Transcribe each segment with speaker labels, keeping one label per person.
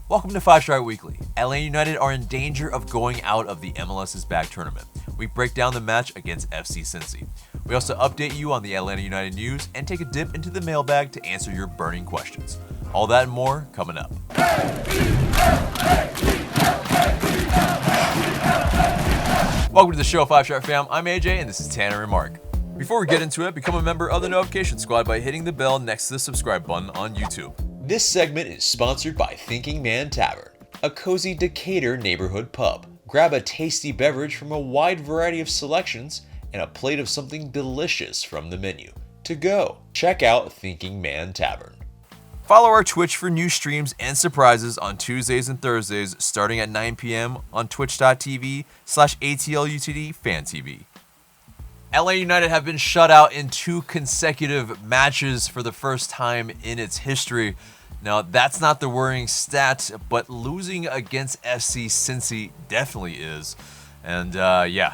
Speaker 1: Welcome to 5 Star Weekly. Atlanta United are in danger of going out of the MLS Back tournament. We break down the match against FC Cincinnati. We also update you on the Atlanta United news and take a dip into the mailbag to answer your burning questions. All that and more coming up. Welcome to the show, 5 Star fam. I'm AJ and this is Tanner and Mark. Before we get into it, become a member of the notification squad by hitting the bell next to the subscribe button on YouTube. This segment is sponsored by Thinking Man Tavern, a cozy Decatur neighborhood pub. Grab a tasty beverage from a wide variety of selections and a plate of something delicious from the menu. To go, check out Thinking Man Tavern. Follow our Twitch for new streams and surprises on Tuesdays and Thursdays starting at 9 p.m. on twitch.tv/ATL UTD FanTV. Atlanta United have been shut out in 2 consecutive matches for the first time in its history. Now, that's not the worrying stat, but losing against FC Cincinnati definitely is. And 1-0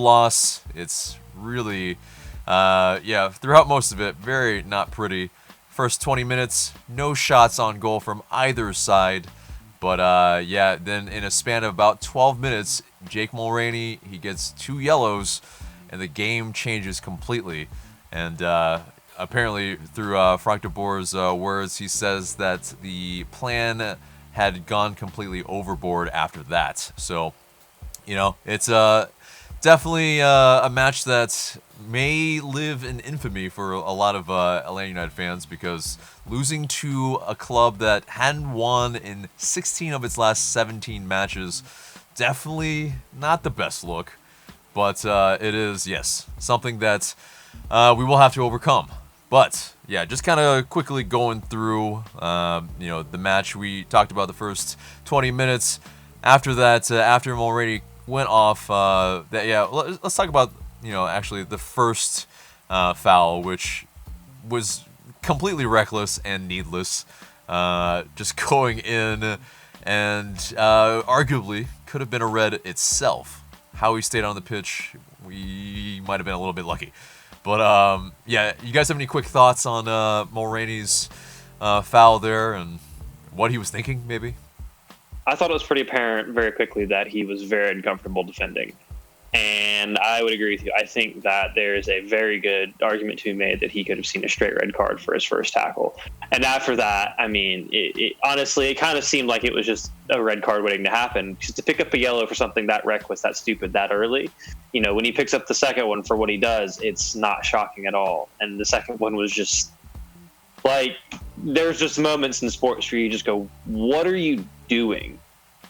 Speaker 1: loss. It's really, throughout most of it, very not pretty. First 20 minutes, no shots on goal from either side. But then in a span of about 12 minutes, Jake Mulroney, he gets 2 yellows, and the game changes completely. And apparently, through Frank de Boer's words, he says that the plan had gone completely overboard after that. So, it's definitely a match that may live in infamy for a lot of Atlanta United fans, because losing to a club that hadn't won in 16 of its last 17 matches, definitely not the best look. But it is, yes, something that we will have to overcome. But, yeah, just kind of quickly going through, the match. We talked about the first 20 minutes. After that, after Mulroney went off, let's talk about, actually the first foul, which was completely reckless and needless. Just going in and arguably could have been a red itself. How he stayed on the pitch, we might have been a little bit lucky. But, you guys have any quick thoughts on Mulroney's foul there and what he was thinking, maybe?
Speaker 2: I thought it was pretty apparent very quickly that he was very uncomfortable defending. And I would agree with you. I think that there is a very good argument to be made that he could have seen a straight red card for his first tackle. And after that, I mean, honestly, it kind of seemed like it was just a red card waiting to happen. Because to pick up a yellow for something that reckless, that stupid, that early, when he picks up the second one for what he does, it's not shocking at all. And the second one was just like, there's just moments in sports where you just go, what are you doing?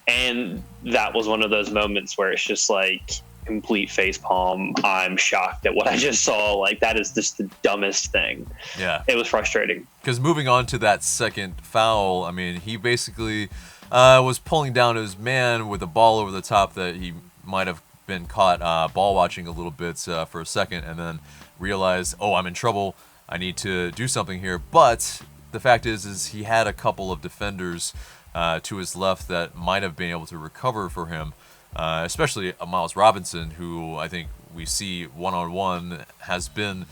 Speaker 2: And that was one of those moments where it's just like, complete facepalm. I'm shocked at what I just saw. Like, that is just the dumbest thing. Yeah. It was frustrating.
Speaker 1: Because moving on to that second foul, I mean, he basically was pulling down his man with a ball over the top that he might have been caught ball watching a little bit for a second, and then realized, oh, I'm in trouble. I need to do something here. But the fact is he had a couple of defenders to his left that might have been able to recover for him. Especially Miles Robinson, who I think we see one-on-one has been,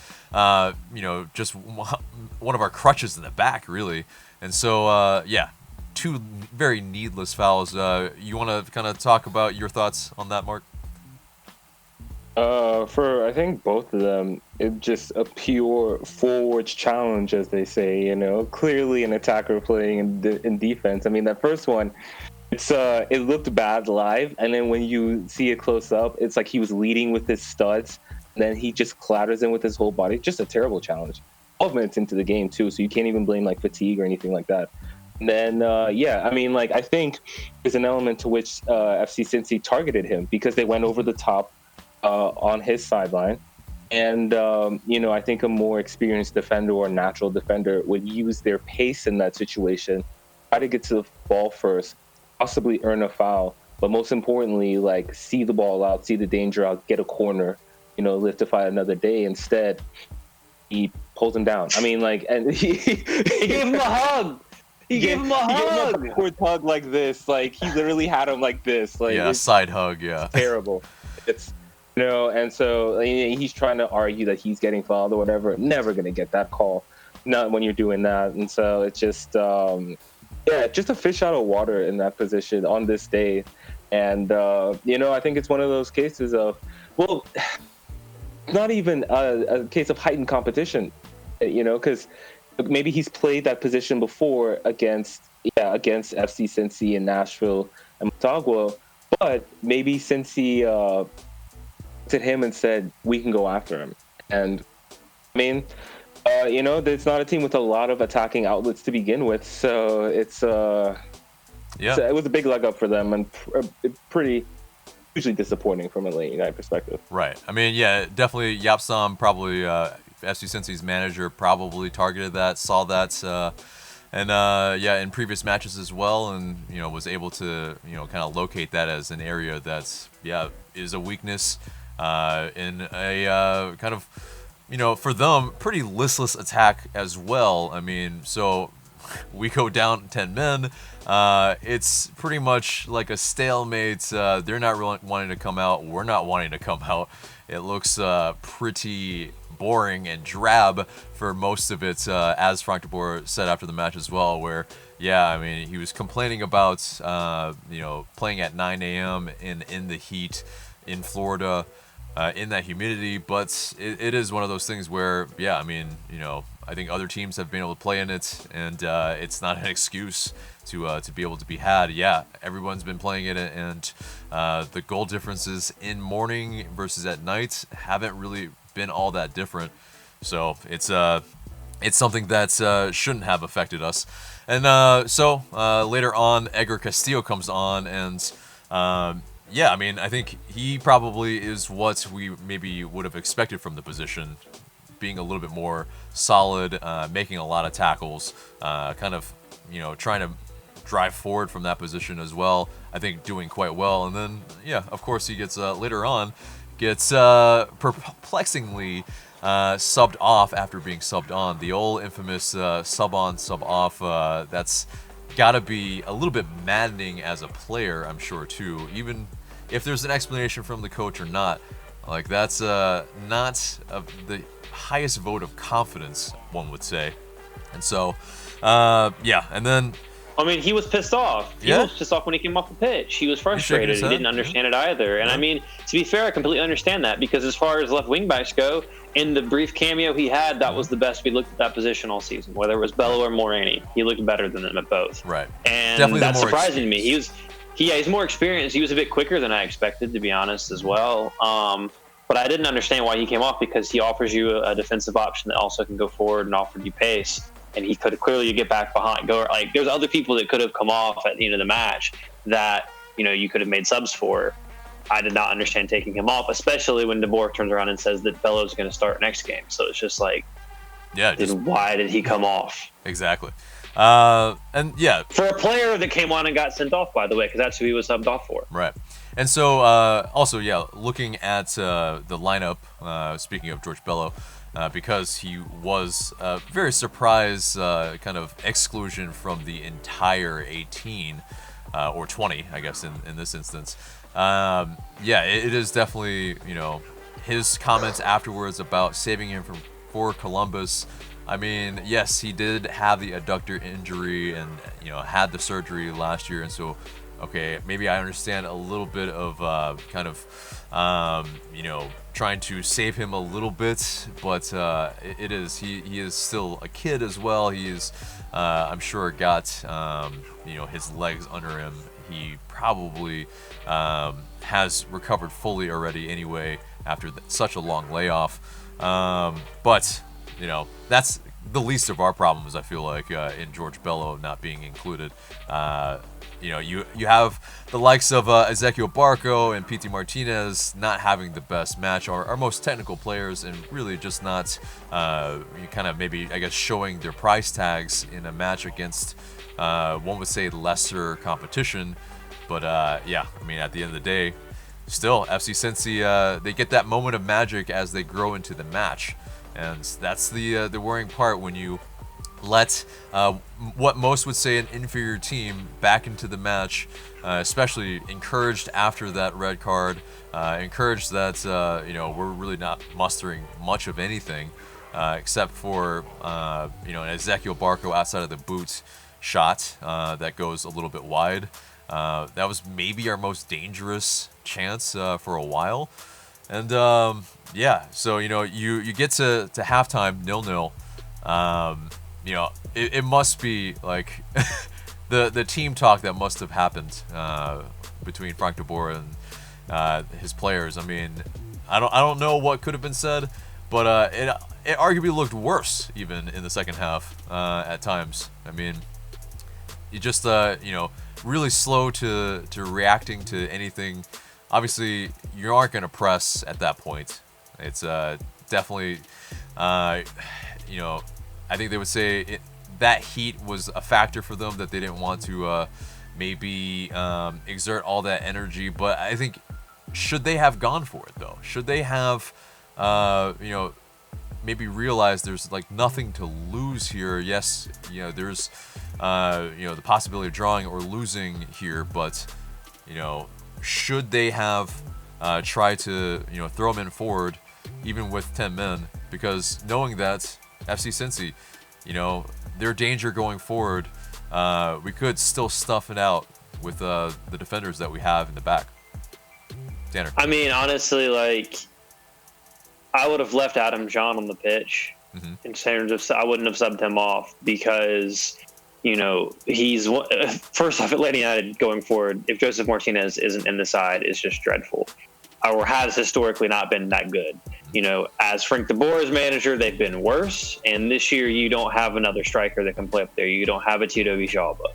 Speaker 1: just one of our crutches in the back, really. And so, 2 very needless fouls. You want to kind of talk about your thoughts on that, Mark?
Speaker 3: I think both of them, it's just a pure forwards challenge, as they say. Clearly an attacker playing in defense. I mean, that first one, it looked bad live, and then when you see it close up, it's like he was leading with his studs, and then he just clatters in with his whole body. Just a terrible challenge. 12 minutes into the game too, so you can't even blame like fatigue or anything like that. And then I think there's an element to which FC Cincinnati targeted him because they went over the top on his sideline, and I think a more experienced defender or natural defender would use their pace in that situation, try to get to the ball first, possibly earn a foul, but most importantly, like, see the ball out, see the danger out, get a corner, live to fight another day. Instead, he pulls him down. I mean, and he
Speaker 2: gave him a hug. He gave him a hug.
Speaker 3: He gave him a quick hug like this. Like, he literally had him like this. Like,
Speaker 1: a side hug. Yeah,
Speaker 3: terrible. It's and so he's trying to argue that he's getting fouled or whatever. Never gonna get that call. Not when you're doing that. And so it's just Yeah, just a fish out of water in that position on this day. And, I think it's one of those cases of, well, not even a case of heightened competition, because maybe he's played that position before against FC Cincinnati and Nashville and Motagua, but maybe Cincy looked at him and said, we can go after him. And, I mean, it's not a team with a lot of attacking outlets to begin with, so it was a big leg up for them and pretty hugely disappointing from a Atlanta United perspective.
Speaker 1: Right. I mean, yeah, definitely Yapsam, probably FC Cincinnati's manager, probably targeted that, saw that, and in previous matches as well, and was able to kind of locate that as an area that's is a weakness in a kind of for them, pretty listless attack as well. I mean, so we go down 10 men. It's pretty much like a stalemate. They're not really wanting to come out. We're not wanting to come out. It looks pretty boring and drab for most of it, as Frank de Boer said after the match as well, where, I mean, he was complaining about, playing at 9 a.m. in the heat in Florida. In that humidity, but it is one of those things where, I mean, I think other teams have been able to play in it, and it's not an excuse to be able to be had. Everyone's been playing in it, and the goal differences in morning versus at night haven't really been all that different. So it's something that shouldn't have affected us. And so later on, Edgar Castillo comes on, and I mean, I think he probably is what we maybe would have expected from the position, being a little bit more solid, making a lot of tackles, kind of, trying to drive forward from that position as well. I think doing quite well. And then, of course, he gets later on, perplexingly subbed off after being subbed on. The old infamous sub on, sub off, that's got to be a little bit maddening as a player, I'm sure, too. Even if there's an explanation from the coach or not, like, that's not the highest vote of confidence, one would say. And so, and then...
Speaker 2: I mean, he was pissed off. He was pissed off when he came off the pitch. He was frustrated. He didn't understand it either. And I mean, to be fair, I completely understand that, because as far as left wing backs go, in the brief cameo he had, that was the best we looked at that position all season. Whether it was Bello or Morani, he looked better than them at both.
Speaker 1: Right.
Speaker 2: And
Speaker 1: definitely
Speaker 2: that's surprising to me. He's more experienced. He was a bit quicker than I expected, to be honest, as well. But I didn't understand why he came off, because he offers you a defensive option that also can go forward and offer you pace. And he could clearly get back behind. There's other people that could have come off at the end of the match that you could have made subs for. I did not understand taking him off, especially when De Boer turns around and says that Bello's going to start next game. So it's just like, why did he come off?
Speaker 1: Exactly. For
Speaker 2: a player that came on and got sent off, by the way, because that's who he was subbed off for.
Speaker 1: Right. And so also, looking at the lineup, speaking of George Bello, because he was very surprised kind of exclusion from the entire 18 or 20, I guess, in this instance. It is definitely, his comments afterwards about saving him for Columbus. I mean, yes, he did have the adductor injury and, had the surgery last year. And so, okay, maybe I understand a little bit of trying to save him a little bit, but he is still a kid as well. He is, I'm sure, got his legs under him. He probably has recovered fully already anyway after such a long layoff. But that's the least of our problems, I feel like, in George Bello not being included. You have the likes of Ezequiel Barco and Pity Martinez not having the best match, our most technical players, and really just not kind of maybe, I guess, showing their price tags in a match against, one would say, lesser competition. But I mean, at the end of the day, still, FC Cincy, they get that moment of magic as they grow into the match. And that's the worrying part when you let what most would say an inferior team back into the match, especially encouraged after that red card, encouraged that we're really not mustering much of anything except for an Ezequiel Barco outside of the boot shot that goes a little bit wide. That was maybe our most dangerous chance for a while. And so you get to halftime 0-0. It must be like the team talk that must have happened between Frank de Boer and his players. I mean, I don't know what could have been said, but it arguably looked worse even in the second half at times. I mean, you just really slow to reacting to anything. Obviously, you aren't going to press at that point. It's definitely, I think they would say that heat was a factor for them, that they didn't want to maybe exert all that energy. But I think, should they have gone for it though? Should they have, maybe realized there's like nothing to lose here? Yes, there's, the possibility of drawing or losing here, but should they have tried to throw them in forward even with 10 men? Because knowing that FC Cincy, their danger going forward, we could still stuff it out with the defenders that we have in the back. Tanner.
Speaker 2: I mean, honestly, I would have left Adam John on the pitch in terms of, I wouldn't have subbed him off, because he's, first off, Atlanta United going forward, if Joseph Martinez isn't in the side, is just dreadful, or has historically not been that good. As Frank de Boer's manager, they've been worse, and this year you don't have another striker that can play up there. You don't have a Tito Villalba,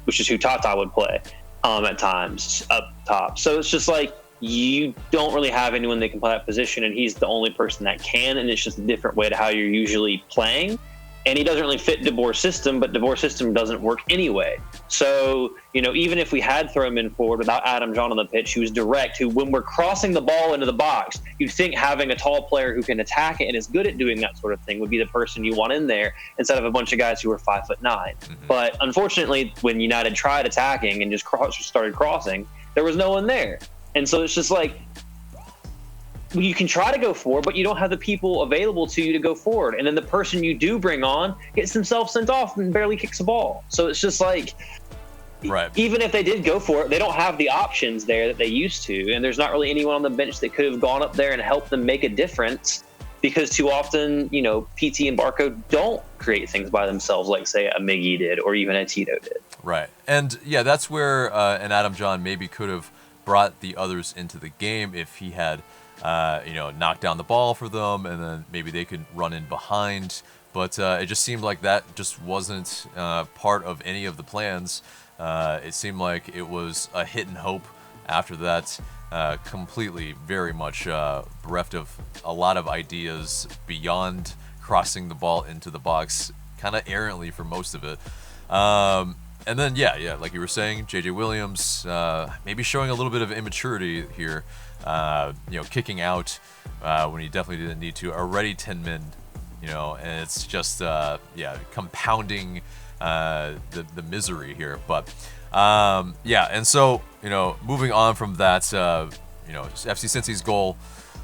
Speaker 2: which is who Tata would play at times up top. So it's just like, you don't really have anyone that can play that position, and he's the only person that can, and it's just a different way to how you're usually playing. And he doesn't really fit De Boer's system, but De Boer's system doesn't work anyway. So, even if we had thrown him in forward without Adam John on the pitch, who's direct, who, when we're crossing the ball into the box, you'd think having a tall player who can attack it and is good at doing that sort of thing would be the person you want in there, instead of a bunch of guys who are 5'9". But unfortunately, when United tried attacking and just started crossing, there was no one there. And so it's just like, you can try to go forward, but you don't have the people available to you to go forward. And then the person you do bring on gets themselves sent off and barely kicks a ball. So it's just like,
Speaker 1: right.
Speaker 2: Even if they did go for it, they don't have the options there that they used to. And there's not really anyone on the bench that could have gone up there and helped them make a difference, because too often, PT and Barco don't create things by themselves, like, say, a Miggy did, or even a Tito did.
Speaker 1: Right. And yeah, that's where an Adam John maybe could have brought the others into the game if he had knocked down the ball for them, and then maybe they could run in behind. But it just seemed like that just wasn't part of any of the plans. It seemed like it was a hit and hope after that, completely, very much bereft of a lot of ideas beyond crossing the ball into the box, kind of errantly for most of it. And then, yeah, like you were saying, J.J. Williams maybe showing a little bit of immaturity here, kicking out when he definitely didn't need to. Already 10 men, and it's just, compounding the misery here. But, and so, moving on from that, FC Cincy's goal,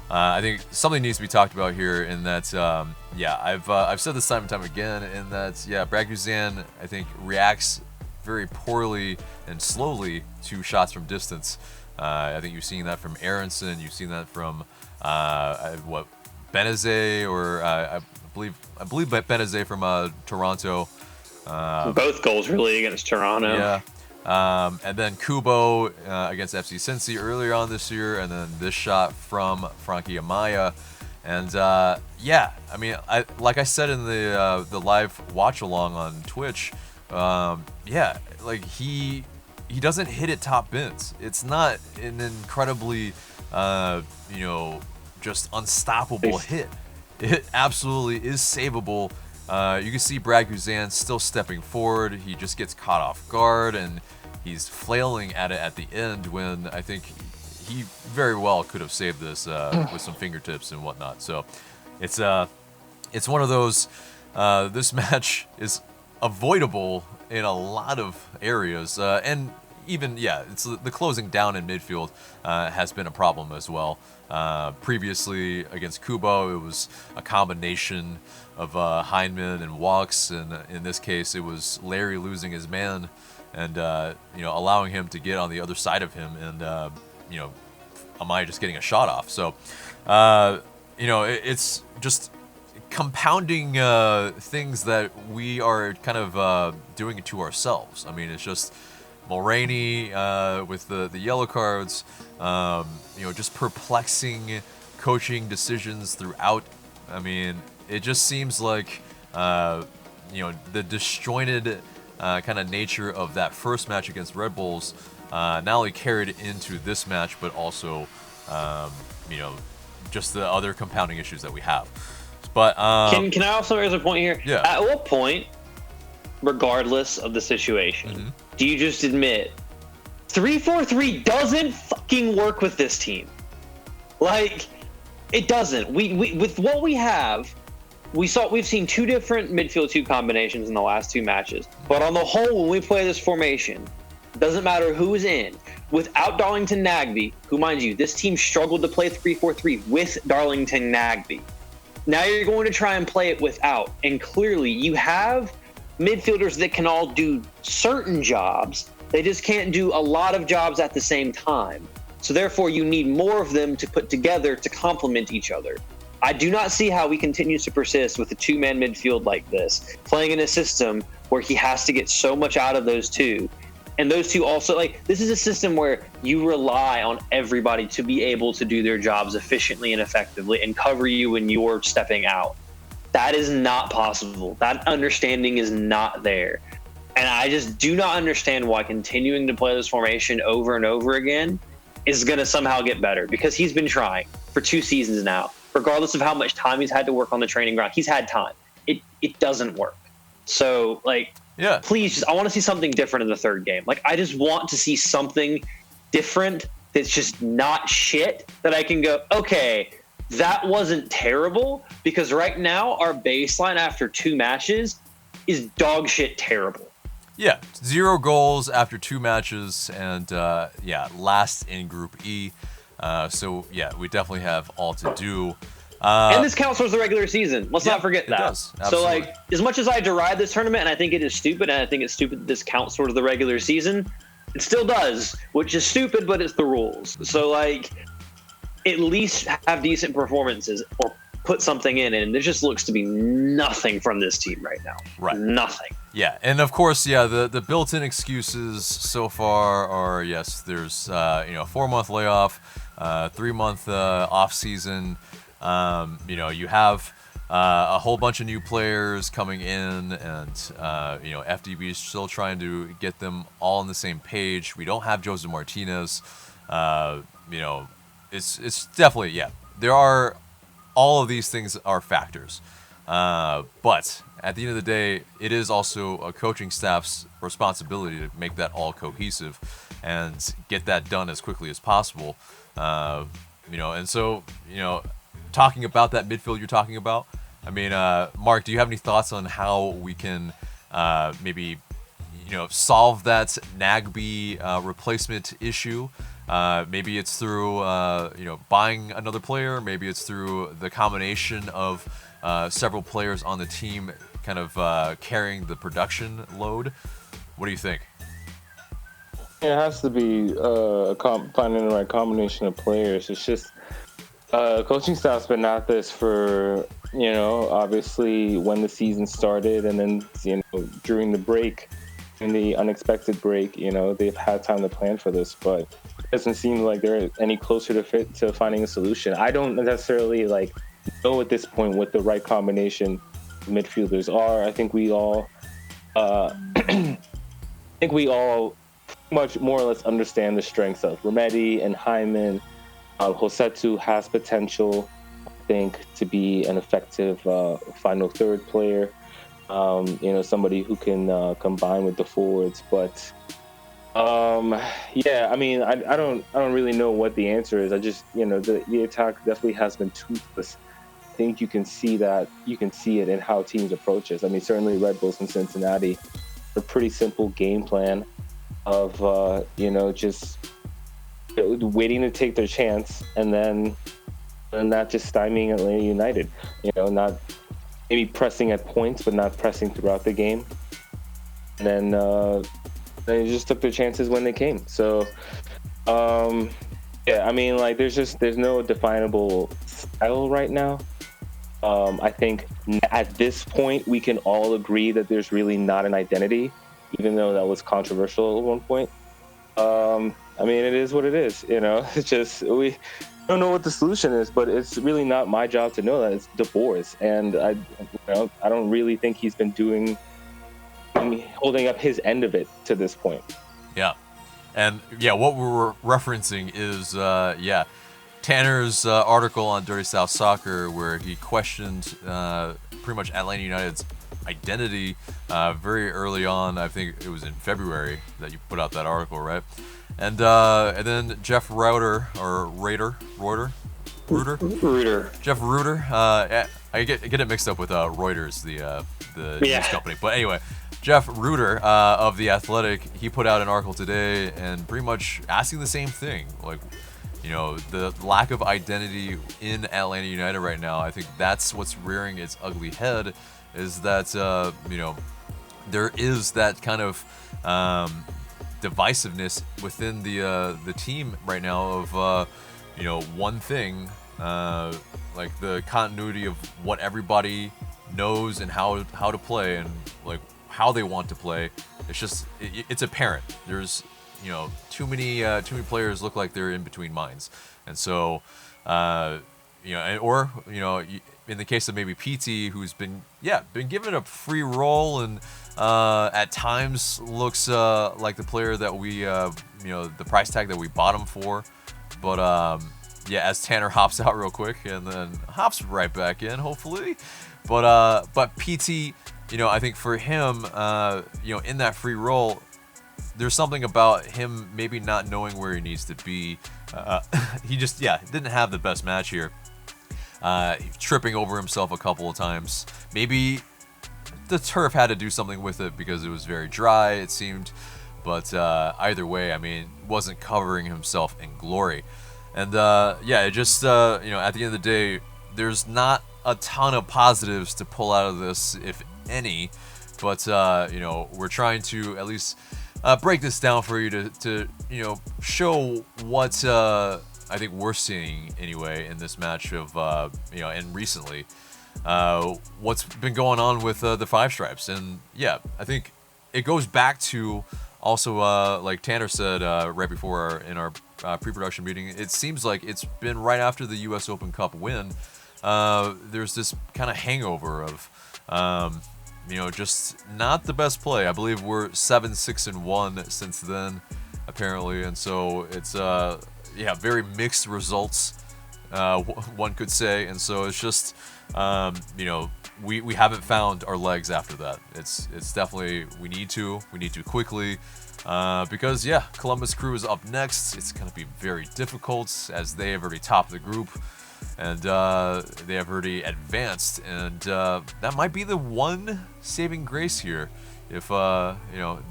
Speaker 1: I think something needs to be talked about here in that, I've said this time and time again, in that, Brad Guzan, I think, reacts very poorly and slowly to shots from distance. I think you've seen that from Aronson. You've seen that from Benezet, or I believe Benezet from Toronto.
Speaker 2: Both goals really against Toronto.
Speaker 1: Yeah. And then Kubo against FC Cincy earlier on this year, and then this shot from Frankie Amaya. And like I said in the live watch along on Twitch, he doesn't hit it top bins. It's not an incredibly just unstoppable hit. It absolutely is savable. You can see Brad Guzan still stepping forward. He just gets caught off guard, and he's flailing at it at the end, when I think he very well could have saved this with some fingertips and whatnot. So it's one of those, this match is avoidable in a lot of areas. And, even, it's the closing down in midfield has been a problem as well. Previously against Kubo, it was a combination of Heinemann and walks, and in this case, it was Larry losing his man and allowing him to get on the other side of him, and Amaya just getting a shot off. So, it's just compounding things that we are kind of doing it to ourselves. I mean, it's just Mulroney with the yellow cards, just perplexing coaching decisions throughout. I mean, it just seems like, the disjointed kind of nature of that first match against Red Bulls not only carried into this match, but also, just the other compounding issues that we have. But
Speaker 2: can I also raise a point here?
Speaker 1: Yeah.
Speaker 2: At what point, regardless of the situation, do you just admit 3-4-3 doesn't fucking work with this team? Like, it doesn't. We with what we have, we've seen two different midfield two combinations in the last two matches. But on the whole, when we play this formation, it doesn't matter who's in. Without Darlington Nagbe, who, mind you, this team struggled to play 3-4-3 with Darlington Nagbe. Now you're going to try and play it without. And clearly, you have midfielders that can all do certain jobs. They just can't do a lot of jobs at the same time. So therefore, you need more of them to put together to complement each other. I do not see how he continues to persist with a two-man midfield like this, playing in a system where he has to get so much out of those two. And those two also, this is a system where you rely on everybody to be able to do their jobs efficiently and effectively and cover you when you're stepping out. That is not possible. That understanding is not there. And I just do not understand why continuing to play this formation over and over again is going to somehow get better, because he's been trying for 2 seasons now. Regardless of how much time he's had to work on the training ground, he's had time. It doesn't work. So, please, I want to see something different in the third game. I just want to see something different that's just not shit, that I can go, okay, that wasn't terrible, because right now our baseline after 2 matches is dog shit terrible.
Speaker 1: Yeah, 0 goals after 2 matches, and last in Group E. So we definitely have all to do.
Speaker 2: And this counts towards the regular season. Let's not forget that.
Speaker 1: It does. Absolutely.
Speaker 2: So, as much as I deride this tournament, and I think it is stupid, and I think it's stupid that this counts towards the regular season, it still does, which is stupid, but it's the rules. So, at least have decent performances or put something in, and there just looks to be nothing from this team right now.
Speaker 1: Right.
Speaker 2: Nothing.
Speaker 1: Yeah, and of course, the built-in excuses so far are, yes, there's 4-month layoff, 3-month off season. You have a whole bunch of new players coming in, and FDBs still trying to get them all on the same page. We don't have Jose Martinez. It's definitely, there are, all of these things are factors. But at the end of the day, it is also a coaching staff's responsibility to make that all cohesive and get that done as quickly as possible. And so, talking about that midfield you're talking about, I mean, Mark, do you have any thoughts on how we can maybe, solve that Nagbe replacement issue? Maybe it's through, buying another player. Maybe it's through the combination of several players on the team kind of carrying the production load. What do you think?
Speaker 3: It has to be finding the right combination of players. It's just coaching staff's been at this for, obviously when the season started, and then, during the break, in the unexpected break, they've had time to plan for this, but it doesn't seem like they're any closer to finding a solution. I don't necessarily know at this point what the right combination of midfielders are. I think we all much more or less understand the strengths of Remedi and Hyman. Hosetu has potential, I think, to be an effective final third player. Somebody who can combine with the forwards. But I mean, I don't really know what the answer is. I just, the attack definitely has been toothless. I think you can see that. You can see it in how teams approach it. I mean, certainly Red Bulls and Cincinnati, a pretty simple game plan. of just waiting to take their chance, and then not just stymieing Atlanta United. Not maybe pressing at points, but not pressing throughout the game. And then they just took their chances when they came. So, yeah, I mean, like, there's no definable style right now. I think at this point we can all agree that there's really not an identity, even though that was controversial at one point. I mean, it is what it is. It's just we don't know what the solution is, but it's really not my job to know that. It's De Boer's, and I don't really think he's been holding up his end of it to this point.
Speaker 1: Yeah. And yeah, what we're referencing is Tanner's article on Dirty South Soccer, where he questioned pretty much Atlanta United's identity very early on. I think it was in February that you put out that article, right? And then Jeff Reuter, Jeff Reuter. I get it mixed up with Reuters, the news company. But anyway, Jeff Reuter of The Athletic, he put out an article today and pretty much asking the same thing. Like, the lack of identity in Atlanta United right now, I think that's what's rearing its ugly head, is that, there is that kind of divisiveness within the team right now of, one thing, like the continuity of what everybody knows and how to play and like how they want to play. It's apparent. There's too many players look like they're in between minds, and so in the case of maybe PT, who's been given a free role and at times looks like the player that we the price tag that we bought him for, but as Tanner hops out real quick and then hops right back in, hopefully, but PT, I think for him, in that free role, there's something about him maybe not knowing where he needs to be. He just, didn't have the best match here. Tripping over himself a couple of times. Maybe the turf had to do something with it because it was very dry, it seemed. But either way, I mean, wasn't covering himself in glory. And it just, at the end of the day, there's not a ton of positives to pull out of this, if any. But, we're trying to at least break this down for you to show what I think we're seeing anyway in this match of, and recently, what's been going on with the Five Stripes. And I think it goes back to also, like Tanner said right before in our pre-production meeting, it seems like it's been right after the U.S. Open Cup win. There's this kind of hangover of, just not the best play. I believe we're 7-6-1 since then, apparently, and so it's very mixed results, one could say, and so it's just we haven't found our legs after that. It's definitely we need to quickly, because Columbus Crew is up next. It's going to be very difficult as they have already topped the group. And they have already advanced, and that might be the one saving grace here. If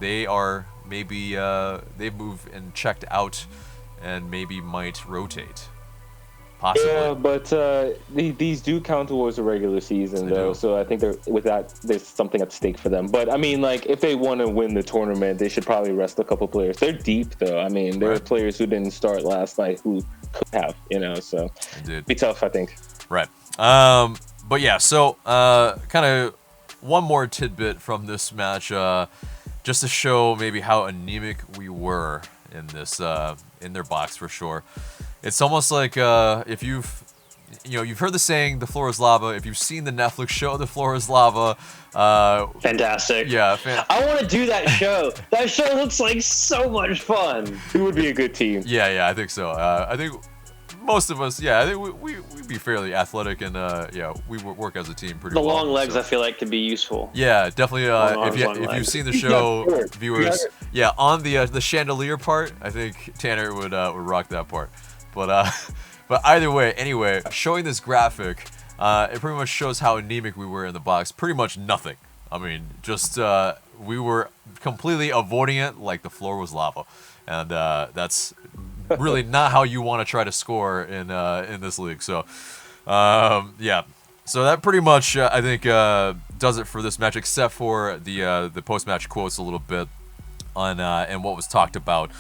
Speaker 1: they are maybe they've moved and checked out, and maybe might rotate, possibly.
Speaker 3: Yeah, but these do count towards the regular season, though. So I think there's something at stake for them. But I mean, like, if they want to win the tournament, they should probably rest a couple players. They're deep, though. I mean, there are players who didn't start last night who could have, so
Speaker 1: Indeed.
Speaker 3: Be tough, I think.
Speaker 1: Right. But so kind of one more tidbit from this match, just to show maybe how anemic we were in this in their box for sure. It's almost like if you've heard the saying, "The floor is lava." If you've seen the Netflix show, "The floor is lava,"
Speaker 2: fantastic.
Speaker 1: Yeah,
Speaker 2: I want to do that show. That show looks like so much fun.
Speaker 3: It would be a good team.
Speaker 1: Yeah, I think so. I think most of us, I think we'd be fairly athletic, and we work as a team pretty well.
Speaker 2: The long legs, I feel like, could be useful.
Speaker 1: Yeah, definitely. If you've seen the show, viewers, on the chandelier part, I think Tanner would rock that part. But either way, anyway, showing this graphic, it pretty much shows how anemic we were in the box. Pretty much nothing. I mean, just we were completely avoiding it like the floor was lava, and that's really not how you want to try to score in this league. So, yeah. So that pretty much, I think, does it for this match, except for the post-match quotes a little bit on and what was talked about.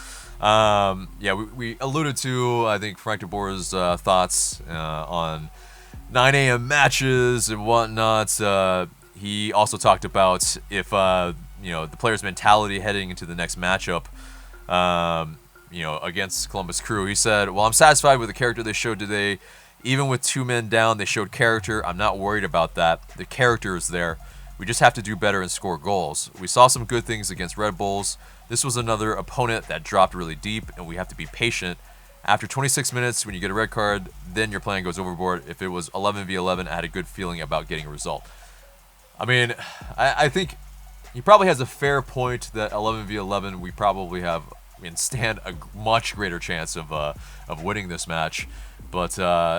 Speaker 1: Yeah, we alluded to, I think, Frank de Boer's thoughts on 9 a.m. matches and whatnot. He also talked about if the players' mentality heading into the next matchup. Against Columbus Crew. He said, "Well, I'm satisfied with the character they showed today. Even with 2 men down, they showed character. I'm not worried about that. The character is there. We just have to do better and score goals. We saw some good things against Red Bulls. This was another opponent that dropped really deep, and we have to be patient. After 26 minutes, when you get a red card, then your plan goes overboard. If it was 11v11, I had a good feeling about getting a result." I mean, I think he probably has a fair point that 11v11, we probably stand a much greater chance of winning this match. But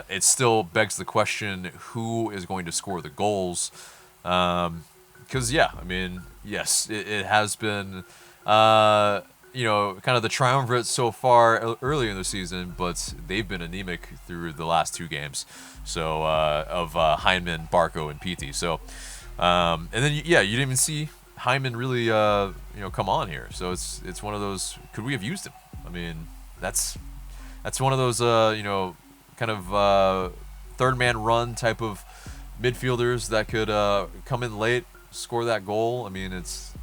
Speaker 1: it still begs the question, who is going to score the goals? Because, yeah, I mean, yes, it has been, kind of the triumvirate so far early in the season, but they've been anemic through the last 2 games. So, of Heinemann, Barco, and Pitti. So, and then, yeah, you didn't even see Hyman really, come on here. So it's one of those. Could we have used him? I mean, that's one of those, kind of third man run type of midfielders that could come in late, score that goal. I mean, it's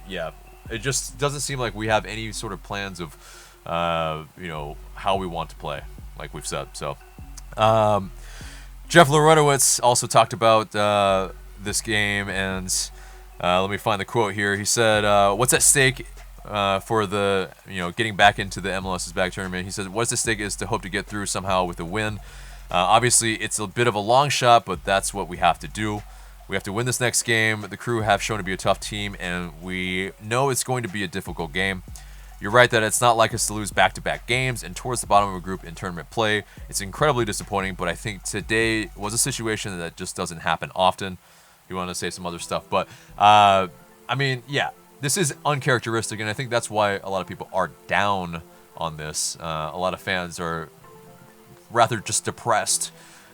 Speaker 1: yeah. It just doesn't seem like we have any sort of plans of, how we want to play, like we've said. So, Jeff Lorenowitz also talked about this game, and let me find the quote here. He said, "What's at stake for the getting back into the MLS's back tournament?" He said, "What's at stake is to hope to get through somehow with a win. Obviously, it's a bit of a long shot, but that's what we have to do. We have to win this next game. The Crew have shown to be a tough team, and we know it's going to be a difficult game. You're right that it's not like us to lose back-to-back games and towards the bottom of a group in tournament play. It's incredibly disappointing, but I think today was a situation that just doesn't happen often." You want to say some other stuff, but I mean, yeah, this is uncharacteristic, and I think that's why a lot of people are down on this. A lot of fans are rather just depressed,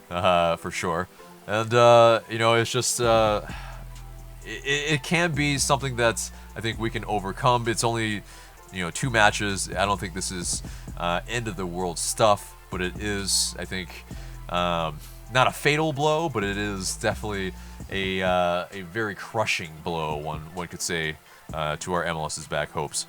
Speaker 1: for sure, and it's just it can be something that I think we can overcome. It's only 2 matches. I don't think this is end of the world stuff, but it is, I think, not a fatal blow, but it is definitely a very crushing blow, one could say, to our MLS's back hopes.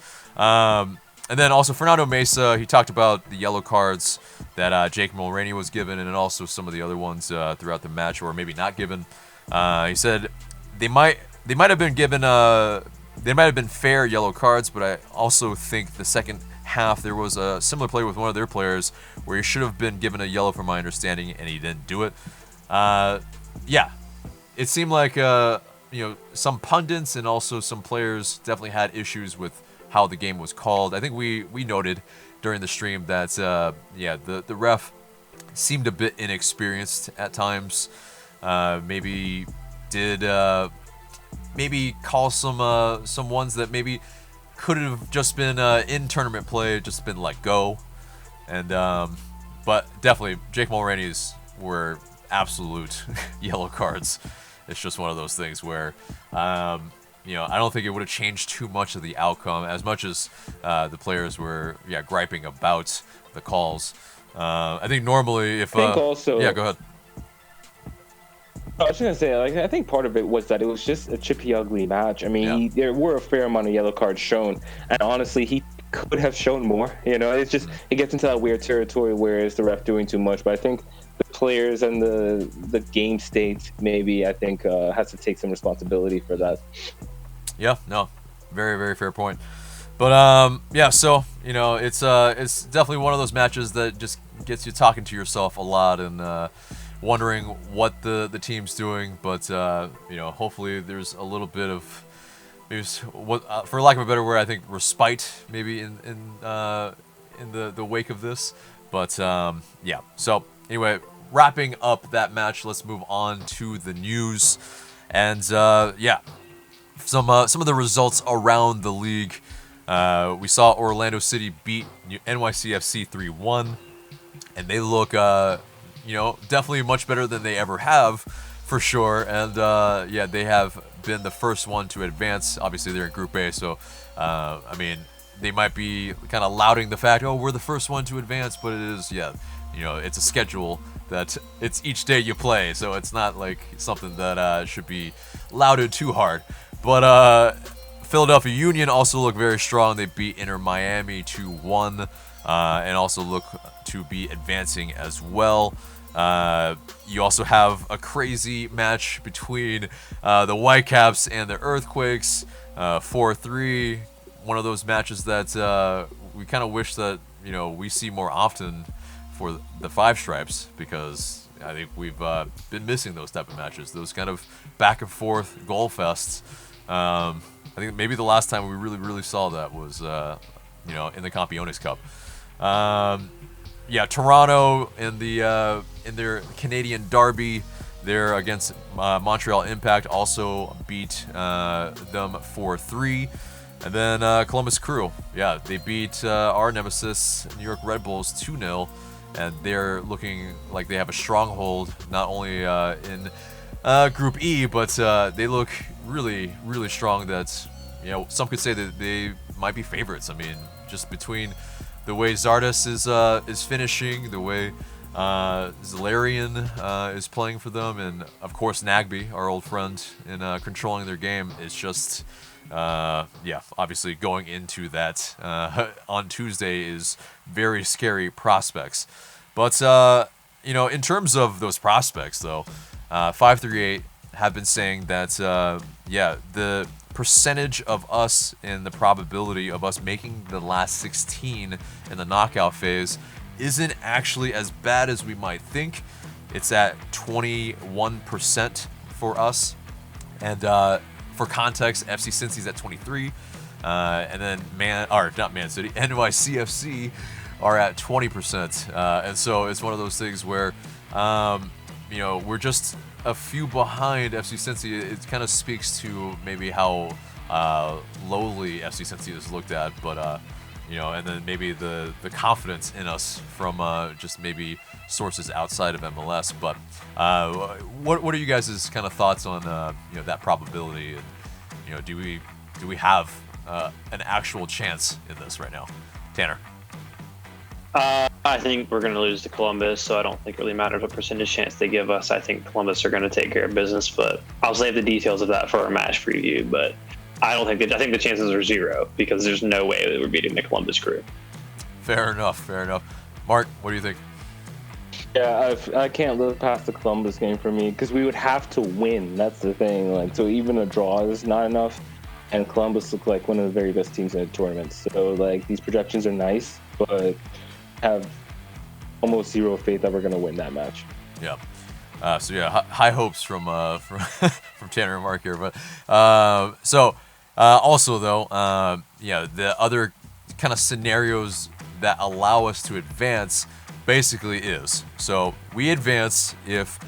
Speaker 1: And then also Fernando Mesa, he talked about the yellow cards that Jake Mulroney was given, and also some of the other ones throughout the match, or maybe not given. He said they might have been given they might have been fair yellow cards, but I also think the second half there was a similar play with one of their players where he should have been given a yellow, from my understanding, and he didn't do it. Yeah, it seemed like some pundits and also some players definitely had issues with how the game was called. I think we noted during the stream that the ref seemed a bit inexperienced at times. Maybe did maybe call some ones that maybe could have just been in tournament play, just been let go. And but definitely Jake Mulroney's were absolute yellow cards. It's just one of those things where I don't think it would have changed too much of the outcome, as much as the players were griping about the calls. I think normally if
Speaker 3: I think also,
Speaker 1: go ahead.
Speaker 3: I was just gonna say, I think part of it was that it was just a chippy, ugly match. I mean, there were a fair amount of yellow cards shown, and honestly, he could have shown more. It's just it gets into that weird territory where is the ref doing too much. But I think the players and the game state maybe has to take some responsibility for that. Yeah, no, very very fair point. But so it's definitely one of those matches that just gets you talking to yourself a lot and wondering what the team's doing. But hopefully there's a little bit of for lack of a better word, I think respite maybe in the wake of this. But So anyway, wrapping up that match, let's move on to the news.
Speaker 1: And yeah, some of the results around the league. We saw Orlando City beat NYCFC 3-1, and they look, definitely much better than they ever have, for sure. And yeah, they have been the first one to advance. Obviously, they're in Group A, so I mean, they might be kind of lauding the fact, oh, we're the first one to advance, but it is, yeah, it's a schedule that it's each day you play, so it's not like something that should be lauded too hard. But Philadelphia Union also look very strong. They beat Inter Miami 2-1, and also look to be advancing as well. You also have a crazy match between the Whitecaps and the Earthquakes, 4-3. One of those matches that we kind of wish that we see more often for the Five Stripes, because I think we've been missing those type of matches, those kind of back and forth goal fests. I think maybe the last time we really saw that was in the Campeones Cup. Yeah, Toronto in their Canadian derby, they're against Montreal Impact, also beat them 4-3. And then Columbus Crew, yeah, they beat our nemesis, New York Red Bulls, 2-0. And they're looking like they have a stronghold, not only in Group E, but they look really strong. That some could say that they might be favorites. I mean, just between the way Zardes is finishing, the way Zalarian is playing for them, and of course Nagby, our old friend, in controlling their game, is just yeah, obviously going into that on Tuesday is very scary prospects. But in terms of those prospects, though, 538 have been saying that yeah, the percentage of us and the probability of us making the last 16 in the knockout phase isn't actually as bad as we might think. It's at 21% for us, and for context, FC Cincinnati's at 23, and then NYCFC are at 20%, and so it's one of those things where we're just a few behind FC Cincinnati. It kind of speaks to maybe how lowly FC Cincinnati is looked at, but and then maybe the confidence in us from just maybe sources outside of MLS. But what are you guys' kind of thoughts on that probability, and do we have an actual chance in this right now? Tanner?
Speaker 2: I think we're going to lose to Columbus, so I don't think it really matters what percentage chance they give us. I think Columbus are going to take care of business, but I'll save the details of that for our match preview. But I think the chances are 0, because there's no way that we're beating the Columbus Crew.
Speaker 1: Fair enough. Mark, what do you think?
Speaker 3: Yeah, I can't look past the Columbus game for me, because we would have to win. That's the thing. So even a draw is not enough, and Columbus look like one of the very best teams in the tournament. So these projections are nice, but have almost 0 faith that we're going to win that match.
Speaker 1: Yeah. So yeah, high hopes from Tanner and Mark here. But also though, the other kind of scenarios that allow us to advance basically is, so we advance if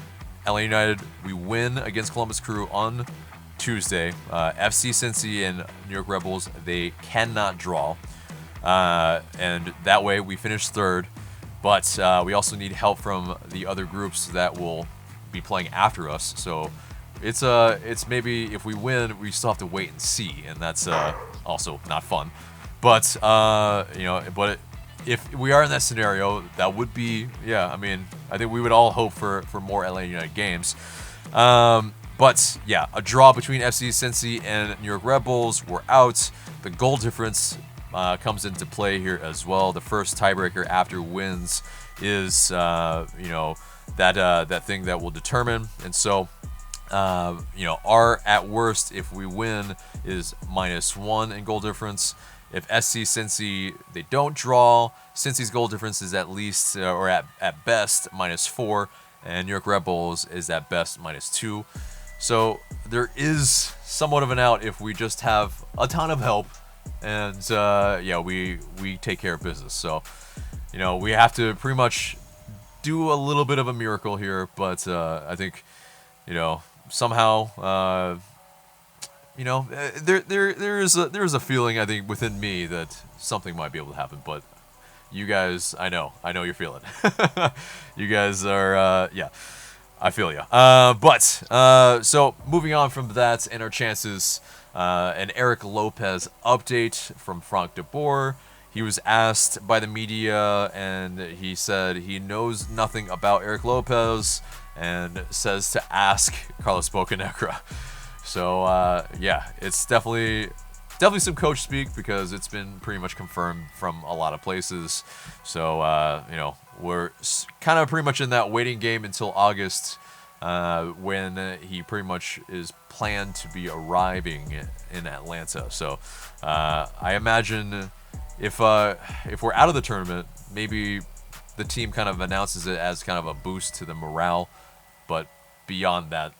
Speaker 1: LA United, we win against Columbus Crew on Tuesday. FC Cincy and New York Red Bulls, they cannot draw. And that way we finish 3rd, but we also need help from the other groups that will be playing after us. So it's maybe if we win, we still have to wait and see, and that's also not fun. But but if we are in that scenario, that would be, I mean, I think we would all hope for more LA United games. But yeah, a draw between FC Cincy and New York Red Bulls, we're out. The goal difference comes into play here as well. The first tiebreaker after wins is that thing that will determine. And so our at worst, if we win, is -1 in goal difference. If SC Cincy, they don't draw, Cincy's goal difference is at least or at best -4, and New York Red Bulls is at best -2. So there is somewhat of an out if we just have a ton of help, and we take care of business. So we have to pretty much do a little bit of a miracle here, but I think somehow, there is a feeling, I think, within me that something might be able to happen. But you guys, I know you're feeling. You guys are, I feel you. So moving on from that and our chances, an Erik Lopez update from Frank de Boer. He was asked by the media, and he said he knows nothing about Erik Lopez, and says to ask Carlos Bocanegra. So it's definitely some coach speak, because it's been pretty much confirmed from a lot of places. So we're kind of pretty much in that waiting game until August, when he pretty much is planned to be arriving in Atlanta. So I imagine if we're out of the tournament, maybe the team kind of announces it as kind of a boost to the morale. But beyond that,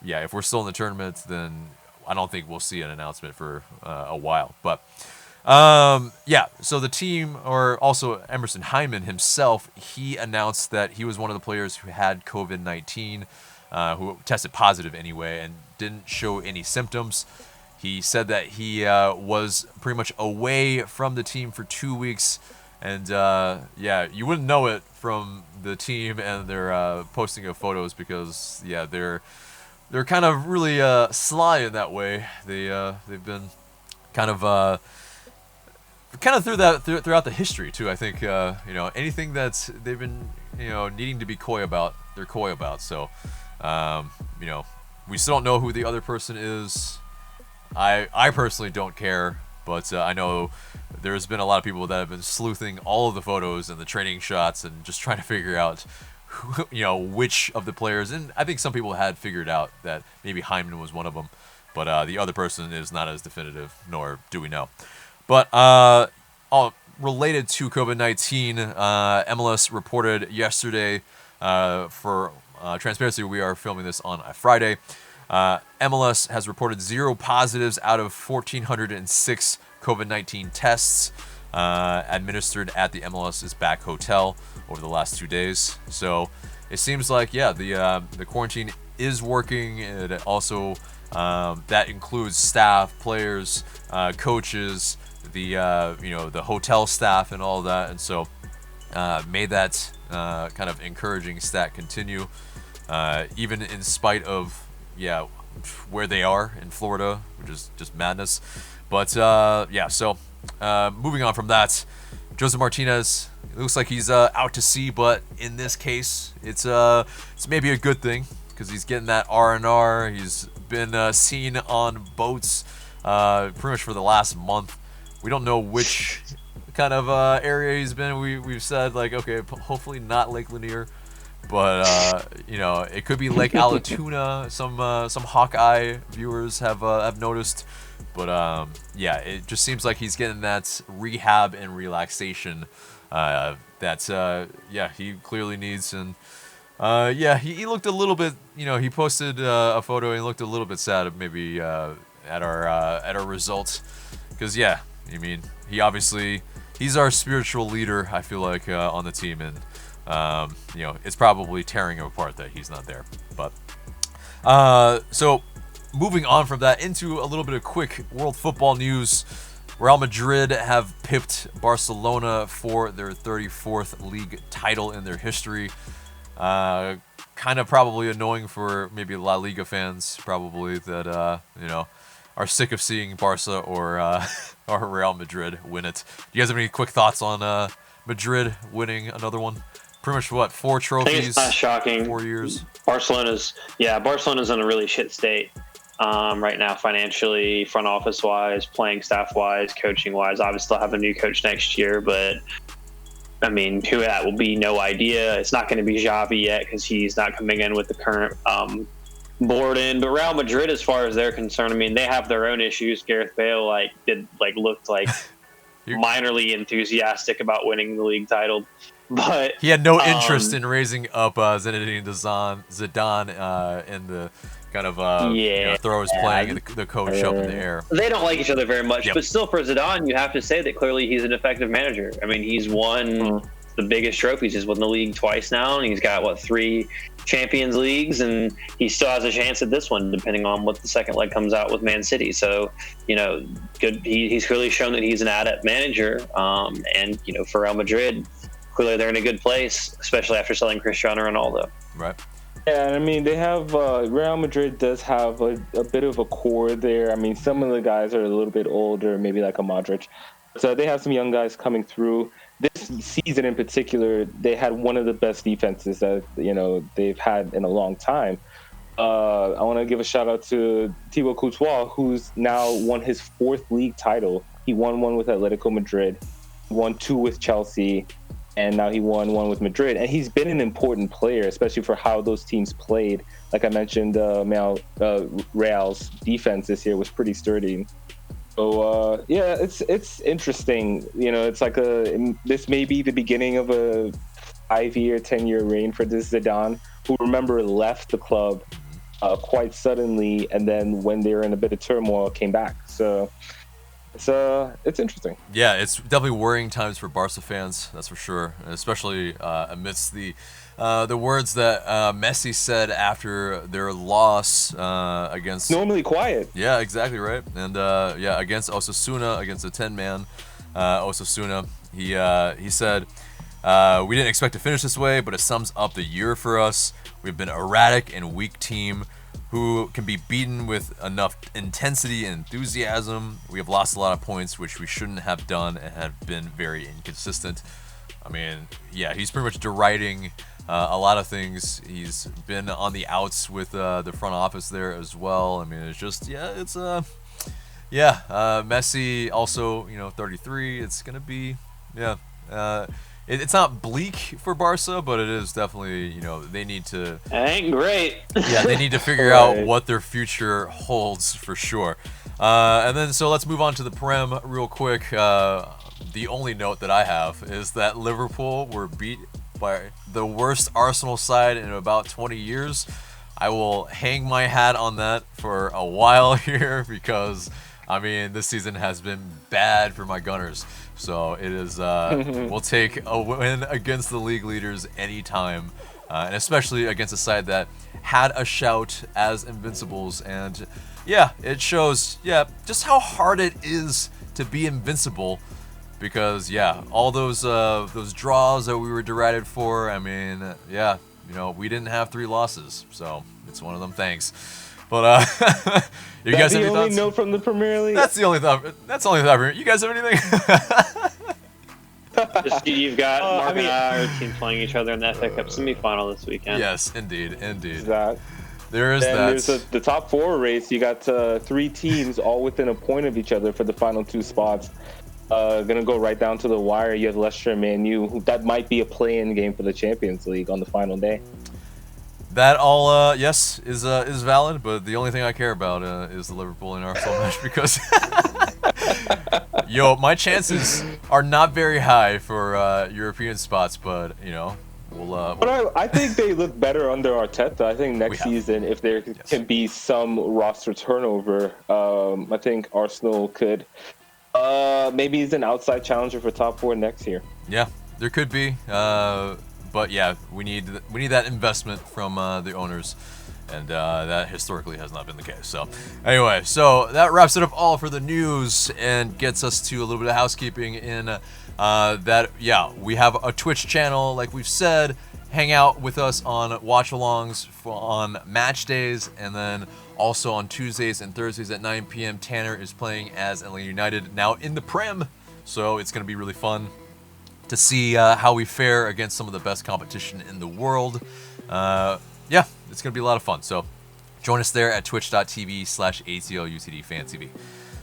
Speaker 1: if we're still in the tournament, then I don't think we'll see an announcement for a while. But so the team, or also Emerson Hyndman himself, he announced that he was one of the players who had COVID-19, who tested positive anyway, and didn't show any symptoms. He said that he was pretty much away from the team for 2 weeks, and you wouldn't know it from the team and their posting of photos, because they're kind of really sly in that way. They've been kind of throughout the history too. I think anything that they've been needing to be coy about, they're coy about. So we still don't know who the other person is. I personally don't care, but I know there's been a lot of people that have been sleuthing all of the photos and the training shots and just trying to figure out which of the players. And I think some people had figured out that maybe Hyndman was one of them, but the other person is not as definitive, nor do we know. But all related to COVID-19, MLS reported yesterday, for transparency, we are filming this on a Friday. MLS has reported 0 positives out of 1,406 COVID-19 tests administered at the MLS's back hotel over the last 2 days. So it seems like, the quarantine is working. It also, that includes staff, players, coaches, the hotel staff and all that. And so may that kind of encouraging stat continue, even in spite of where they are in Florida, which is just madness. But so moving on from that, Joseph Martinez, it looks like he's out to sea, but in this case, it's maybe a good thing, because he's getting that R&R. He's been seen on boats pretty much for the last month. We don't know which kind of area he's been. We've said, like, okay, hopefully not Lake Lanier, but it could be Lake Allatoona. Some Hawkeye viewers have noticed, but it just seems like he's getting that rehab and relaxation that he clearly needs. And he looked a little bit, he posted a photo and looked a little bit sad, maybe at our results, because he's our spiritual leader, I feel like, on the team, and it's probably tearing him apart that he's not there. But so moving on from that into a little bit of quick world football news. Real Madrid have pipped Barcelona for their 34th league title in their history. Kind of probably annoying for maybe La Liga fans, probably, that are sick of seeing Barca or Real Madrid win it. Do you guys have any quick thoughts on Madrid winning another one? Pretty much 4 trophies?
Speaker 2: I think it's not shocking.
Speaker 1: 4 years.
Speaker 2: Barcelona's in a really shit state right now, financially, front office wise, playing staff wise, coaching wise. Obviously, they'll have a new coach next year, but I mean, who that will be, no idea. It's not going to be Xavi yet, because he's not coming in with the current board in. But Real Madrid, as far as they're concerned, I mean, they have their own issues. Gareth Bale looked like minorly enthusiastic about winning the league title, but
Speaker 1: he had no interest in raising up Zinedine Zidane in the kind of throws playing and the coach up in the air.
Speaker 2: They don't like each other very much, but still, for Zidane, you have to say that clearly he's an effective manager. I mean, he's won the biggest trophies. He's won the league twice now, and he's got 3 Champions Leagues, and he still has a chance at this one, depending on what the second leg comes out with Man City. So, good. He's clearly shown that he's an adept manager, and for Real Madrid, clearly they're in a good place, especially after selling Cristiano Ronaldo.
Speaker 1: Right.
Speaker 3: Yeah, I mean, they have Real Madrid does have a bit of a core there. I mean, some of the guys are a little bit older, maybe like a Modric. So they have some young guys coming through. This season in particular, they had one of the best defenses that they've had in a long time. I want to give a shout out to Thibaut Courtois, who's now won his 4th league title. He won one with Atletico Madrid, won 2 with Chelsea, and now he won 1 with Madrid. And he's been an important player, especially for how those teams played. Like I mentioned, Real's defense this year was pretty sturdy. So yeah, it's interesting. It's like this may be the beginning of a 5-year, 10-year reign for this Zidane, who remember left the club quite suddenly, and then when they were in a bit of turmoil, came back. So it's interesting.
Speaker 1: Yeah, it's definitely worrying times for Barca fans, that's for sure, especially amidst the words that Messi said after their loss against...
Speaker 3: Normally quiet.
Speaker 1: Yeah, exactly right. And against Osasuna, against a 10-man Osasuna, he said, "We didn't expect to finish this way, but it sums up the year for us. We've been erratic and weak team who can be beaten with enough intensity and enthusiasm. We have lost a lot of points, which we shouldn't have done, and have been very inconsistent." I mean, yeah, he's pretty much deriding a lot of things. He's been on the outs with the front office there as well. I mean, it's just, Messi also, 33. It's gonna be, it's not bleak for Barca, but it is definitely, they need to.
Speaker 2: It ain't great.
Speaker 1: Yeah, they need to figure out what their future holds for sure. And then, so let's move on to the Prem real quick. The only note that I have is that Liverpool were beat by the worst Arsenal side in about 20 years. I will hang my hat on that for a while here because, I mean, this season has been bad for my Gunners. So it is, we'll take a win against the league leaders anytime, and especially against a side that had a shout as Invincibles. And yeah, it shows, just how hard it is to be invincible. Because all those draws that we were derided for, I mean, we didn't have 3 losses, so it's one of them things. But you guys have any thoughts? That's the only
Speaker 3: note from the Premier League.
Speaker 1: That's the only thought. You guys have anything?
Speaker 2: Just, you've got Mark and our team playing each other in the FA Cup semi-final this weekend.
Speaker 1: Yes, indeed.
Speaker 3: That.
Speaker 1: There is that.
Speaker 3: There's the top 4 race. You got 3 teams all within a point of each other for the final 2 spots. Gonna go right down to the wire. You have Leicester and Man U. That might be a play-in game for the Champions League on the final day.
Speaker 1: That all, yes, is valid. But the only thing I care about is the Liverpool and Arsenal match because, my chances are not very high for European spots. But
Speaker 3: But I think they look better under Arteta. I think next season, if there can be some roster turnover, I think Arsenal could. Maybe he's an outside challenger for top 4 next year.
Speaker 1: Yeah, there could be. But we need that investment from the owners, and that historically has not been the case. So anyway, so that wraps it up all for the news and gets us to a little bit of housekeeping in that. Yeah, we have a Twitch channel, like we've said. Hang out with us on watch-alongs on match days, and then also on Tuesdays and Thursdays at 9 p.m. Tanner is playing as Atlanta United now in the Prem, so it's going to be really fun to see how we fare against some of the best competition in the world. It's going to be a lot of fun. So join us there at twitch.tv/ATL UTD Fan TV.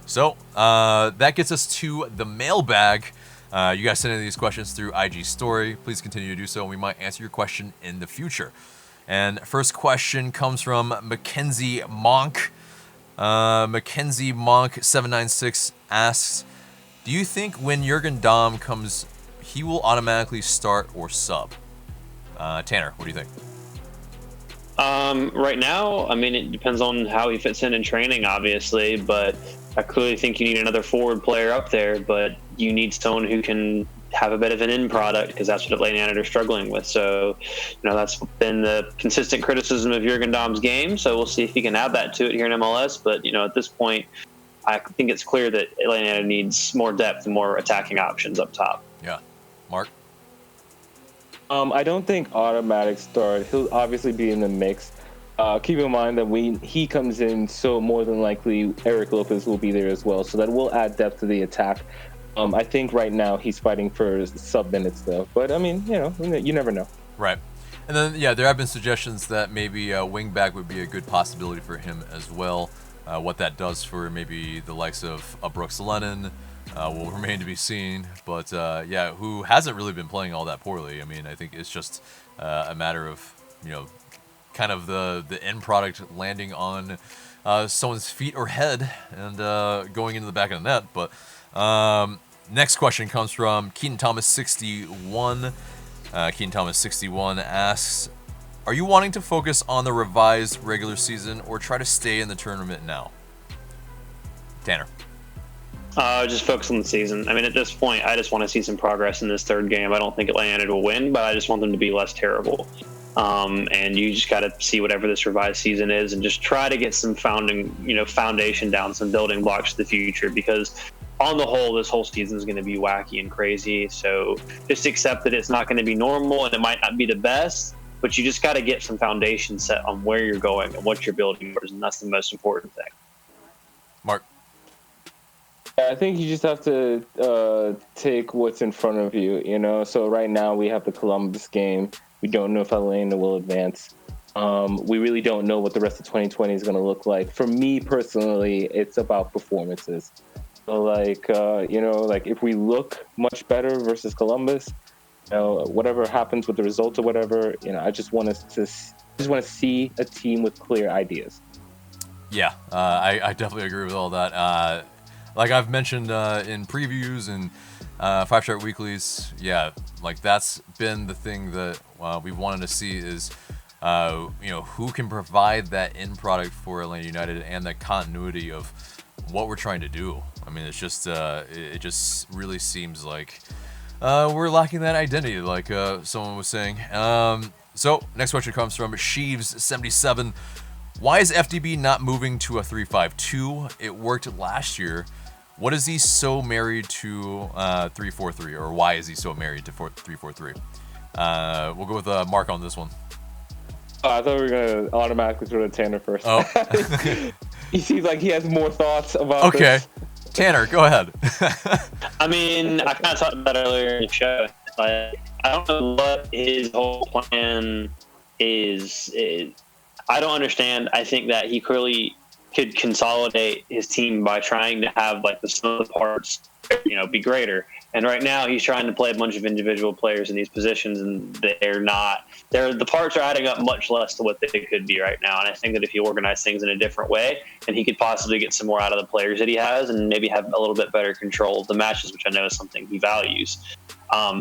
Speaker 1: So that gets us to the mailbag. You guys send in these questions through IG story. Please continue to do so, and we might answer your question in the future. And first question comes from Mackenzie Monk. Mackenzie Monk 796 asks, "Do you think when Jurgen Damm comes, he will automatically start or sub?" Tanner, what do you think?
Speaker 2: Right now, I mean, it depends on how he fits in training, obviously, but I clearly think you need another forward player up there, but you need someone who can have a bit of an end product, because that's what Atlanta United are struggling with. So, that's been the consistent criticism of Jurgen Damm's game. So we'll see if he can add that to it here in MLS. But, at this point, I think it's clear that Atlanta United needs more depth and more attacking options up top.
Speaker 1: Yeah. Mark?
Speaker 3: I don't think automatic start. He'll obviously be in the mix. Keep in mind that when he comes in, so more than likely Erik Lopez will be there as well. So that will add depth to the attack. I think right now he's fighting for sub minutes though. But I mean, you never know.
Speaker 1: Right. And then, there have been suggestions that maybe wing back would be a good possibility for him as well. What that does for maybe the likes of Brooks Lennon will remain to be seen. But who hasn't really been playing all that poorly. I mean, I think it's just a matter of, kind of the end product landing on someone's feet or head and going into the back of the net. But next question comes from Keaton Thomas 61. Keaton Thomas 61 asks, are you wanting to focus on the revised regular season or try to stay in the tournament now? Tanner.
Speaker 2: Just focus on the season. I mean, at this point, I just want to see some progress in this third game. I don't think Atlanta United will win, but I just want them to be less terrible. And you just got to see whatever this revised season is and just try to get some foundation down, some building blocks for the future, because on the whole, this whole season is going to be wacky and crazy. So just accept that it's not going to be normal and it might not be the best, but you just got to get some foundation set on where you're going and what you're building towards, and that's the most important thing.
Speaker 1: Mark.
Speaker 3: I think you just have to take what's in front of you, So right now we have the Columbus game. We don't know if Atlanta will advance. We really don't know what the rest of 2020 is going to look like. For me personally, it's about performances. So if we look much better versus Columbus, whatever happens with the results or whatever, I just want to see a team with clear ideas.
Speaker 1: Yeah, I definitely agree with all that. Like I've mentioned in previews and 5-Star Weeklies, that's been the thing that we've wanted to see is, who can provide that end product for Atlanta United and the continuity of what we're trying to do. I mean, it's just it just really seems like we're lacking that identity, like someone was saying. So next question comes from Sheaves77. Why is FDB not moving to a 3-5-2? It worked last year. What is he so married to 3-4-3, or why is he so married to 3-4-3? We'll go with Mark on this one.
Speaker 3: I thought we were going to automatically throw to Tanner first.
Speaker 1: Oh.
Speaker 3: He seems like he has more thoughts about this.
Speaker 1: Tanner, go ahead.
Speaker 2: I mean, I kind of talked about it earlier in the show. I don't know what his whole plan is. I don't understand. I think that he clearly could consolidate his team by trying to have the sum of the parts, be greater. And right now he's trying to play a bunch of individual players in these positions, and the parts are adding up much less to what they could be right now. And I think that if he organized things in a different way, then he could possibly get some more out of the players that he has and maybe have a little bit better control of the matches, which I know is something he values.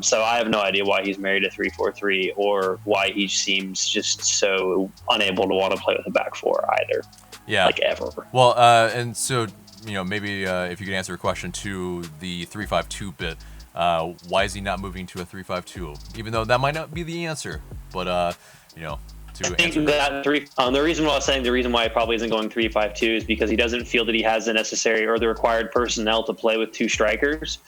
Speaker 2: So I have no idea why he's married to 3-4-3 or why he seems just so unable to want to play with a back four either.
Speaker 1: Yeah.
Speaker 2: Ever.
Speaker 1: Well, and so, maybe if you could answer a question to the 3-5-2 bit, why is he not moving to a 3-5-2? Even though that might not be the answer, but,
Speaker 2: I think that the reason why I was saying the reason why he probably isn't going 3-5-2 is because he doesn't feel that he has the necessary or the required personnel to play with two strikers.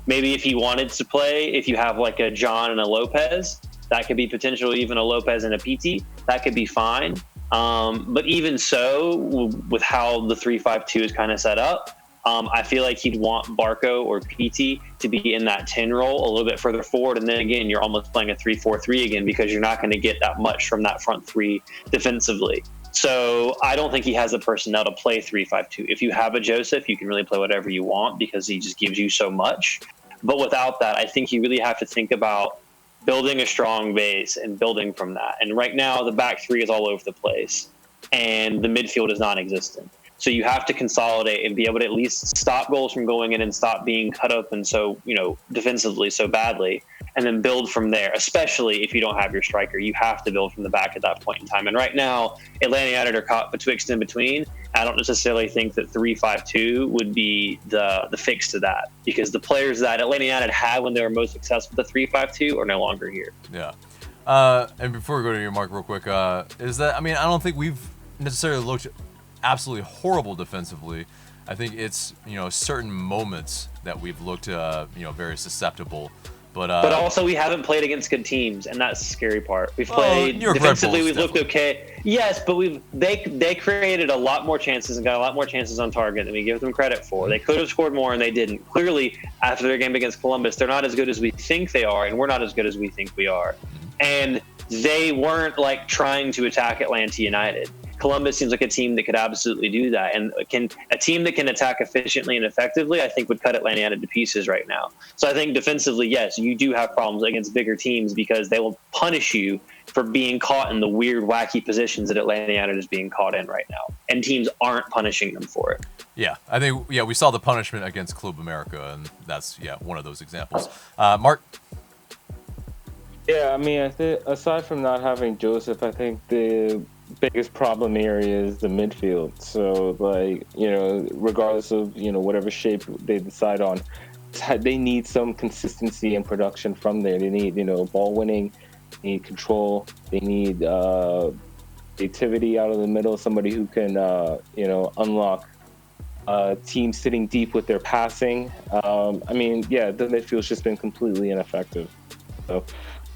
Speaker 2: Maybe if he wanted to play, if you have a John and a Lopez, that could be potentially even a Lopez and a PT. That could be fine. But even so, with how the 3-5-2 is kind of set up, I feel like he'd want Barco or PT to be in that 10 role a little bit further forward. And then again, you're almost playing a 3-4-3 again because you're not going to get that much from that front three defensively. So I don't think he has the personnel to play 3-5-2. If you have a Joseph, you can really play whatever you want because he just gives you so much. But without that, I think you really have to think about building a strong base and building from that. And right now, the back three is all over the place, and the midfield is non-existent. So you have to consolidate and be able to at least stop goals from going in and stop being cut open so, defensively so badly. and then build from there, especially if you don't have your striker. You have to build from the back at that point in time. And right now, Atlanta United are caught betwixt and between. I don't necessarily think that 3-5-2 would be the fix to that, because the players that Atlanta United had when they were most successful with the 3-5-2 are no longer here.
Speaker 1: Yeah. And before we go to your mark real quick, is that, I mean, I don't think we've necessarily looked absolutely horrible defensively. I think it's, certain moments that we've looked, very susceptible. But
Speaker 2: also we haven't played against good teams, and that's the scary part. We've played defensively, we've looked okay. Yes, but they created a lot more chances and got a lot more chances on target than we give them credit for. They could have scored more and they didn't. Clearly, after their game against Columbus, they're not as good as we think they are, and we're not as good as we think we are. And they weren't like trying to attack Atlanta United. Columbus seems like a team that could absolutely do that, and a team that can attack efficiently and effectively, I think, would cut Atlanta United to pieces right now. So I think defensively, yes, you do have problems against bigger teams because they will punish you for being caught in the weird, wacky positions that Atlanta United is being caught in right now, and teams aren't punishing them for it.
Speaker 1: Yeah, I think we saw the punishment against Club America, and that's one of those examples. Mark.
Speaker 3: Yeah, I mean, I think aside from not having Joseph, I think the biggest problem area is the midfield. So, regardless of, whatever shape they decide on, they need some consistency and production from there. They need, ball winning, they need control, they need creativity out of the middle, somebody who can, unlock teams sitting deep with their passing. The midfield's just been completely ineffective. So,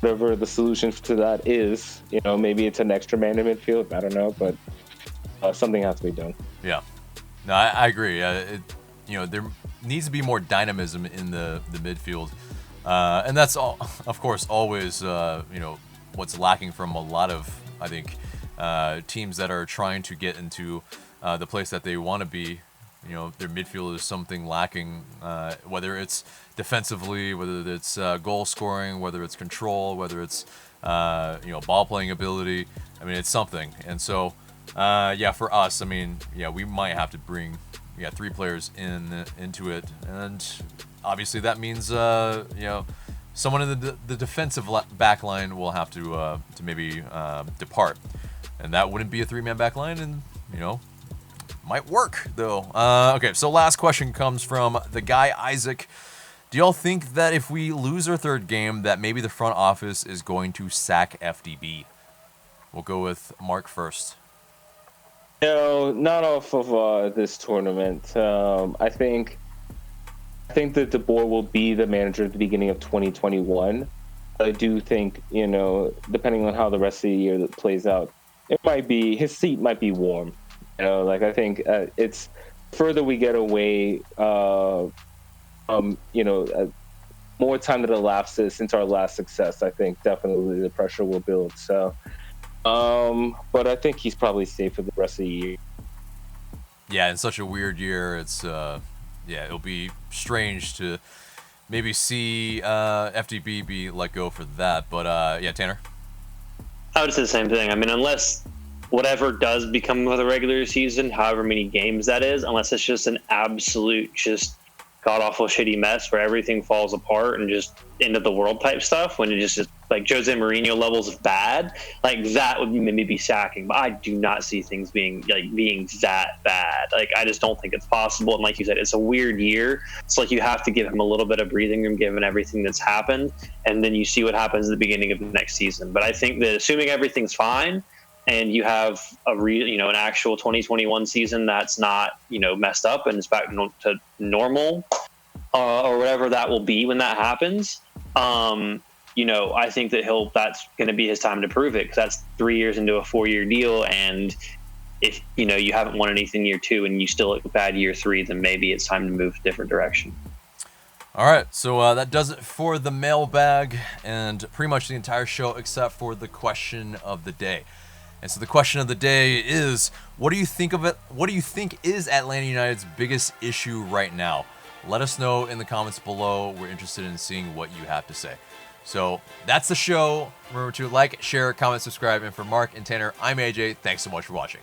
Speaker 3: whatever the solution to that is, maybe it's an extra man in midfield. I don't know, but something has to be done.
Speaker 1: Yeah, no, I agree. There needs to be more dynamism in the midfield, and that's all, of course, always what's lacking from a lot of, I think, teams that are trying to get into the place that they want to be. Their midfield is something lacking, whether it's defensively, whether it's goal scoring, whether it's control, whether it's ball playing ability. I mean, it's something. And so, for us, I mean, we might have to bring 3 players into it, and obviously that means someone in the defensive back line will have to maybe depart, and that wouldn't be a 3-man back line, and might work though. Okay, so last question comes from the guy Isaac. Do y'all think that if we lose our 3rd game, that maybe the front office is going to sack FDB? We'll go with Mark first.
Speaker 3: No, not off of this tournament. I think that De Boer will be the manager at the beginning of 2021. I do think, depending on how the rest of the year plays out, his seat might be warm. I think it's further we get away, more time that elapses since our last success, I think definitely the pressure will build. So, but I think he's probably safe for the rest of the year.
Speaker 1: Yeah, in such a weird year, it's it'll be strange to maybe see FDB be let go for that. But Tanner.
Speaker 2: I would say the same thing. I mean, unless whatever does become of the regular season, however many games that is, unless it's just an absolute god-awful shitty mess where everything falls apart and just end of the world type stuff, when it just like Jose Mourinho levels of bad, like that would maybe be sacking. But I do not see things being that bad. Like, I just don't think it's possible. And like you said, it's a weird year. It's like you have to give him a little bit of breathing room given everything that's happened, and then you see what happens at the beginning of the next season. But I think that assuming everything's fine, and you have an actual 2021 season that's not, messed up and it's back to normal, or whatever that will be when that happens, I think that that's going to be his time to prove it, because that's 3 years into a 4-year deal. And if, you haven't won anything year 2 and you still look bad year 3, then maybe it's time to move a different direction.
Speaker 1: All right, so that does it for the mailbag and pretty much the entire show except for the question of the day. And so the question of the day is, what do you think of it? What do you think is Atlanta United's biggest issue right now? Let us know in the comments below. We're interested in seeing what you have to say. So that's the show. Remember to like, share, comment, subscribe. And for Mark and Tanner, I'm AJ. Thanks so much for watching.